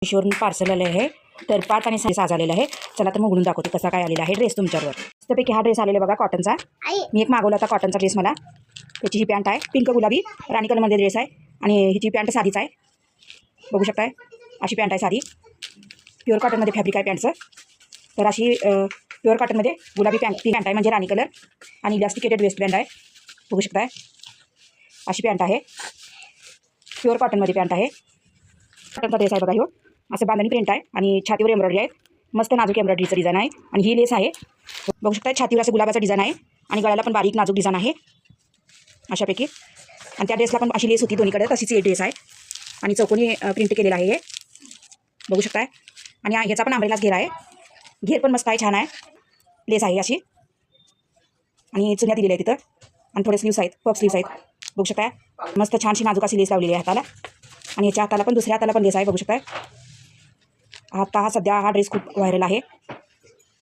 मिशोवरून पार्सल आलं आहे. तर 5 आणि 6 साज आलेला आहे. चला तर मग उघडून दाखवते कसा काय आलेला आहे ड्रेस तुमच्यावर. मस्तपैकी हा ड्रेस आलेला बघा कॉटनचा. मी एक मागवला होता कॉटनचा ड्रेस मला. त्याची ही पॅन्ट आहे पिंक गुलाबी राणी कलरमध्ये ड्रेस आहे आणि हिची पॅन्ट साधीच आहे. बघू शकताय अशी पॅन्ट आहे साधी. प्युअर कॉटनमध्ये फॅब्रिक आहे पॅन्टचं. तर अशी प्युअर कॉटनमध्ये गुलाबी पॅन्ट आहे म्हणजे राणी कलर आणि इलास्टिकेटेड वेस्टबँड आहे. बघू शकताय अशी पॅन्ट आहे. प्युअर कॉटनमध्ये पॅन्ट आहे. कॉटनचा ड्रेस आहे बघा ह्यो. असं बांधणी प्रिंट आहे आणि छातीवर एम्ब्रॉयडरी आहे. मस्त नाजूक एम्ब्रॉयडरीचं डिझाईन आहे आणि ही लेस आहे. बघू शकता छातीवर असं गुलाबाचं डिझाईन आहे आणि गळ्याला पण बारीक नाजूक डिझाईन आहे अशापैकी. आणि त्या ड्रेसला पण अशी लेस होती दोन्हीकडे तशीच एक ड्रेस आहे आणि चौकोनी प्रिंट केलेला आहे हे. बघू शकताय आणि ह्याचा पण आंब्रेलाच घेर आहे. घेर पण मस्त आहे छान आहे. लेस आहे अशी आणि चुन्या दिलेल्या आहे तिथं आणि थोडे स्लीव्स आहेत पफ स्लीव्स आहेत. बघू शकताय मस्त छानशी नाजूक अशी लेस लावलेली आहे हाताला आणि ह्याच्या हाताला पण दुसऱ्या हाताला पण लेस आहे. बघू शकताय आता हा सध्या हा ड्रेस खूप व्हायरल आहे.